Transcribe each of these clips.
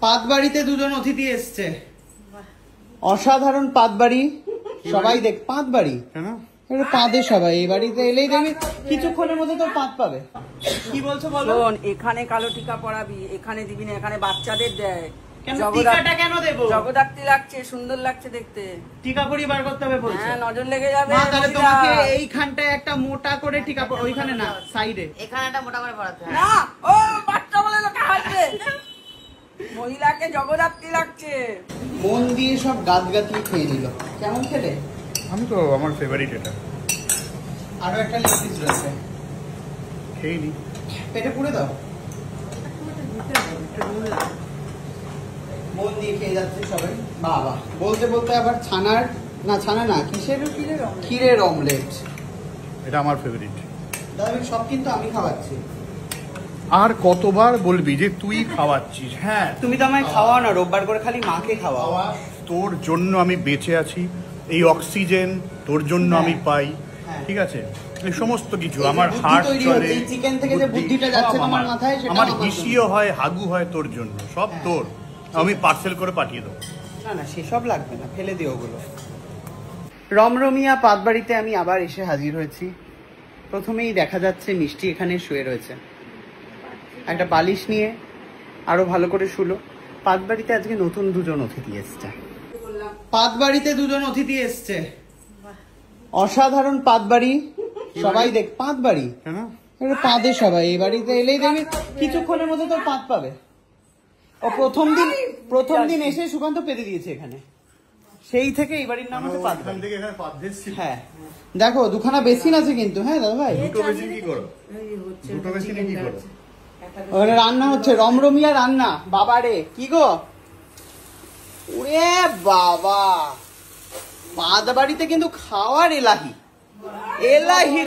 পাতবাড়িতে দুজন অতিথি এসছে, অসাধারণ পাতবাড়ি। সবাই দেখ পাতবাড়ি পাদে সবাই এই বাড়িতে এলেই দেখবি কিছুক্ষণের মধ্যে তোর পাত পাবে। কি বলছো বলো? এখানে কালো টিকা পরাবি, এখানে দিবি না, এখানে বাচ্চাদের দেয়। টিকাটা কেন দেবো? জগদ্ধাত্রী লাগছে, সুন্দর লাগছে দেখতে। টিকা পরিয়ে বার করতে হবে বলছে। হ্যাঁ, নজর লেগে যাবে। তাহলে তোমাকে এইখানটায় একটা মোটা করে টিকা, ওইখানে না সাইডে, এখানে একটা মোটা করে পরাতে হবে। না, ও বাচ্চা বলে লোকে হাসবে। মহিলাকে জগদ্ধাত্রী লাগছে। মন দিয়ে সব গাদগাদি খেয়ে নিল। কেমন খেলে? আমি তো আমার ফেভারিট এটা। আরো একটা লেগ পিস রয়েছে, খেয়ে নি। পেটে পুরে দাও। মন দিয়ে খেয়ে যাচ্ছে সবাই। বাবা বলতে বলতে আবার ছানার না, ছানা না, কিসের ক্ষীরের অমলেট। এটা আমার ফেভারিট দাদা। সব কিন্তু আমি খাওয়াচ্ছি। আর কতবার বলবি যে তুই খাওয়াচ্ছিস? হ্যাঁ, তুমি তো আমায় খাওয়াও না, রোববার করে খালি মাকে খাওয়াও। তোর জন্য আমি বেঁচে আছি, এই অক্সিজেন তোর জন্য আমি পাই। ঠিক আছে, এই সমস্ত কিছু আমার হার্ট চলে, চিকেন থেকে যে বুদ্ধিটা যাচ্ছে তোমার মাথায়, সেটা আমার হিসিও হয়, হাগু হয় তোর জন্য, সব তোর। আমি পার্সেল করে পাঠিয়ে দেবো। না না, সেসব লাগবে না, ফেলে দিও ওগুলো। রমরমিয়া পাতবাড়িতে আমি আবার এসে হাজির হয়েছি। প্রথমেই দেখা যাচ্ছে মিষ্টি এখানে শুয়ে রয়েছে, একটা বালিশ নিয়ে আরো ভালো করে শুলো। পাতবাড়িতে আজকে নতুন দুজন অতিথি এসছে। পাতবাড়িতে দুজন অতিথি এসছে, অসাধারণ পাতবাড়ি। সবাই দেখ পাতবাড়ি পাদে সবাই এই বাড়িতে এলেই দেখবি কিছুক্ষণের মধ্যে তোর পাত পাবে। ও প্রথম দিন এসে সুকান্ত পেতে দিয়েছে এখানে, সেই থেকে এই বাড়ির নাম হচ্ছে পাতবাড়ি। হ্যাঁ দেখো, দুখানা বেসিন আছে কিন্তু। হ্যাঁ দাদা ভাই, ওখানে রান্না হচ্ছে, রমরমিয়া রান্না। বাবা রে, কি গো, ওরে বাবা, পাতবাড়িতে কিন্তু খাওয়ার এলাহি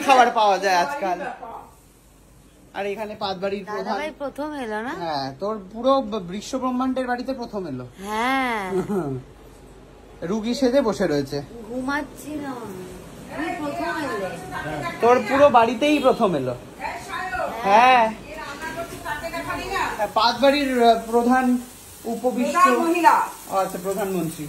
খাবার পাওয়া যায় আজকাল। আর এখানে পাতবাড়ির প্রথম এলো না? হ্যাঁ, তোর পুরো বিশ্ব ব্রহ্মাণ্ডের বাড়িতে প্রথম এলো। হ্যাঁ, রুগী সেজে বসে রয়েছে, ঘুমাচ্ছিলাম। তোর পুরো বাড়িতেই প্রথম এলো। হ্যাঁ, পাতবাড়ির প্রধান উপবিষ্ট মহিলা। আচ্ছা, প্রধানমন্ত্রী।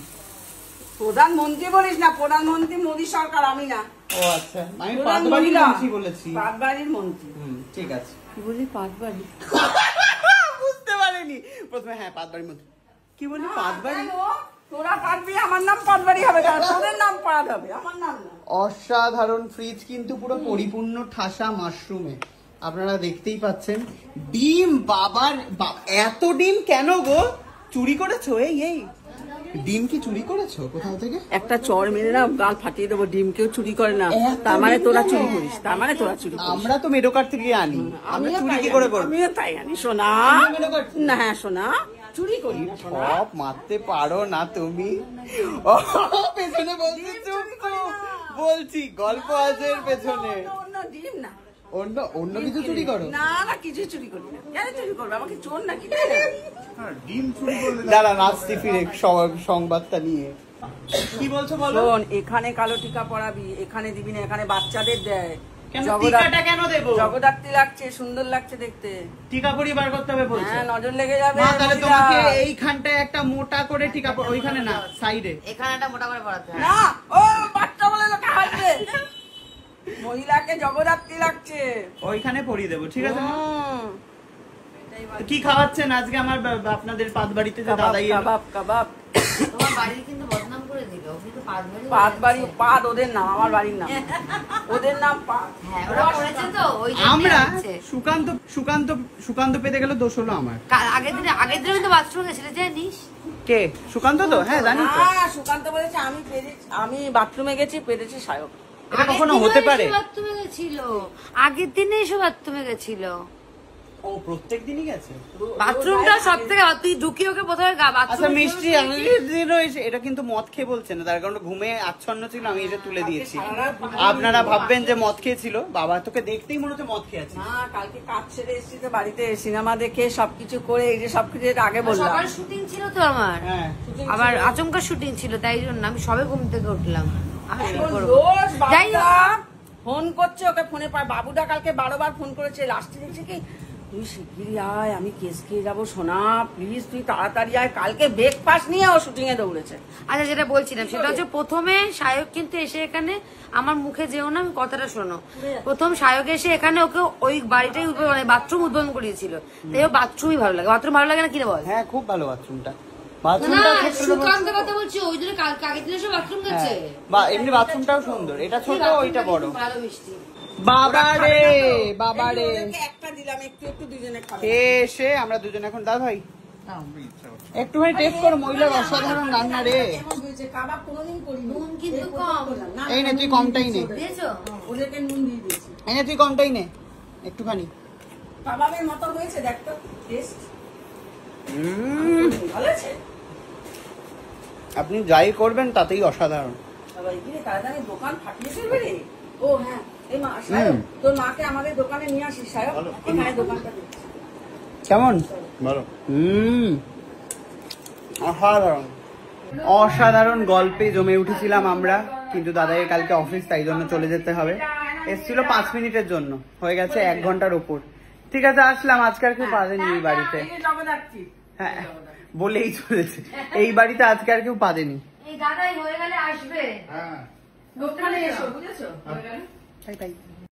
প্রধানমন্ত্রী বলিস না, প্রধানমন্ত্রী মোদী সরকার, আমি না। ও আচ্ছা, আমি পাতবাড়ির মন্ত্রী বলেছি। পাতবাড়ির মন্ত্রী। ঠিক আছে। কি বলি পাতবাড়ি? বুঝতে পারিনি প্রথমে। হ্যাঁ, পাতবাড়ির মন্ত্রী। কি বলি পাতবাড়ি? তোরা পাতবি, আমার নাম পাতবাড়ি হবে, তোদের নাম পাত হবে, আমার নাম না। অসাধারণ ফ্রিজ কিন্তু পুরো পরিপূর্ণ ঠাসা মাশরুমে। আপনারা দেখতেই পাচ্ছেন। ডিম, বাবার এত ডিম কেন গো? চুরি করেছো? এই ডিম কি চুরি করেছো কোথাও থেকে? একটা চর মেরে না গাল ফাটিয়ে দেবো। ডিম কেউ চুরি করে না, তার মানে তোরা চুরি করিস। তার মানে তোরা চুরি করিস। আমরা তো মেডোকার থেকে আনি, আমরা চুরি কি করে করব? আমিও তাই আনি সোনা। না হ্যাঁ সোনা, চুরি করি না সোনা। সব মারতে পারো না তুমি। পেছনে বলছি গল্প আছে পেছনে। ডিম না, অন্য কিছু চুরি করো? না না, কিছু চুরি করি না। কেন চুরি করবে? আমাকে চোর নাকি? ডিম চুরি করলে দাঁড়া, নাচতে ফিরে সংবাদটা নিয়ে কি বলছো বলো? এখানে কালো টিকা পরাবি, এখানে দিবি না, এখানে বাচ্চাদের দেয়। টিকাটা কেন দেবো? জগদ্ধাত্রী লাগছে, সুন্দর লাগছে দেখতে। টিকা পরিয়ে বার করতে হবে বলছে। হ্যাঁ, নজর লেগে যাবে। তাহলে তোমাকে এইখানটায় একটা মোটা করে টিকা, ওইখানে না সাইডে, এখানে একটা মোটা করে পরাতে হবে। না, ও বাচ্চা বলে লোকে হাসবে। মহিলাকে জগদ্ধাত্রী লাগছে, ওইখানে পরিয়ে দেবো। ঠিক আছে। কি খাওয়াচ্ছেন আজকে আমার আপনাদের পাতবাড়িতে? দাদাই কাবাব। তোমার বাড়ি কিন্তু বদনাম করে দিল। পাতবাড়ি, পাত ওদের নাম, আমার বাড়ির নাম। ওদের নাম পাত। হ্যাঁ, ওরা করেছে তো, ওই আমরা সুকান্ত পেতে গেল, দোষ হলো আমার। আগের দিন কিন্তু বাথরুমে গেছিলে, জানিস? কে? সুকান্ত তো? হ্যাঁ জানি তো। সুকান্ত বলেছে আমি বাথরুমে গেছি, পেরেছি সায়ক। এটা কখনো হতে পারে? বাথরুমে গেছিল, আগের দিনে এসে বাথরুমে গেছিল। ও প্রত্যেক দিনই গেছে বাথরুমটা সব থেকে। তুই ঢুকি ওকে প্রথমে আচ্ছা মিষ্টি, এটা কিন্তু মদ খেয়ে বলছে না, তার কারণ ঘুমে আচ্ছন্ন ছিল, আমি এসে তুলে দিয়েছি। আপনারা ভাববেন যে মদ খেয়েছিল। বাবা তোকে দেখতেই মনে হচ্ছে মদ খেয়েছে। না, কালকে কাজ ছেড়ে এসেছি তো বাড়িতে, সিনেমা দেখে সবকিছু করে, এই যে সবকিছু আগে বললাম। সবার শুটিং ছিল তো আমার, আবার আচমকা শুটিং ছিল, তাই জন্য আমি সবে ঘুম থেকে উঠলাম। আমি যাই হোক, ফোন করছে, ওকে ফোনে পায়। বাবুদা কালকে 12 বার ফোন করেছে, লাস্টে দেখছি কি তুই শিগগিরই আয়, আমি কেস খেয়ে যাবো সোনা, প্লিজ তুই তাড়াতাড়ি আয়। কালকে ব্রেকফাস্ট নিয়ে ও শুটিং এ দৌড়েছে। আচ্ছা, যেটা বলছিলাম সেটা হচ্ছে প্রথমে সায়ক কিন্তু এসে এখানে, আমার মুখে যেও না, আমি কথাটা শোনো। প্রথম সায়ক এসে এখানে ওকে ওই বাড়িটাই মানে বাথরুম উদ্বোধন করিয়েছিল, তাই ও বাথরুমই ভালো লাগে। বাথরুম ভালো লাগে না কি রে বল? হ্যাঁ খুব ভালো বাথরুমটা। না, সুকান্ত কথা বলছি, ওই দিনে কালকে আগের দিনে সব বাথরুম গেছে। বা এমনি বাথরুমটাও সুন্দর, এটা ছোট ওইটা বড়। ভালো মিষ্টি। বাবারে বাবারে, একটা দিলাম, একটু একটু দুজনে খাবে। এসে আমরা দুজন এখন দাদা ভাই একটুখানি টেস্ট করো, মহিলার অসাধারণ রান্না রে। কেমন হয়েছে? কাবাব কোনোদিন করিনি। নুন কিন্তু কম। না, এই নে তুই কমটাই নে, দিয়েছো? ওদেরকে নুন দিয়ে দিয়েছি। এই নে তুই কমটাই নে একটুখানি। কাবাবের মতো হয়েছে, দেখ তো টেস্ট। ভালো আছে? আপনি যাই করবেন তাতেই অসাধারণ। সবাই গিয়ে তাড়াতাড়ি দোকান ফাটিয়ে ফেলবে রে। ও হ্যাঁ, এই মা সায়ক, তোর মাকে আমাদের দোকানে নিয়ে আসিস সায়ক, এখানে দোকানটা দিচ্ছি। কেমন? ভালো। অসাধারণ অসাধারণ গল্পে জমে উঠেছিলাম আমরা, কিন্তু দাদাকে কালকে অফিস, তাই জন্য চলে যেতে হবে। এসছিল 5 মিনিটের জন্য, হয়ে গেছে 1 ঘন্টার উপর। ঠিক আছে, আসলাম। আজকাল কেউ পারেনি এই বাড়িতে। হ্যাঁ বলেই চলেছে, এই বাড়িতে আজকে আর কেউ পারেনি। এই দাদাই হয়ে গেলে আসবে। দোকানে এসো, বুঝেছো? তাই তাই।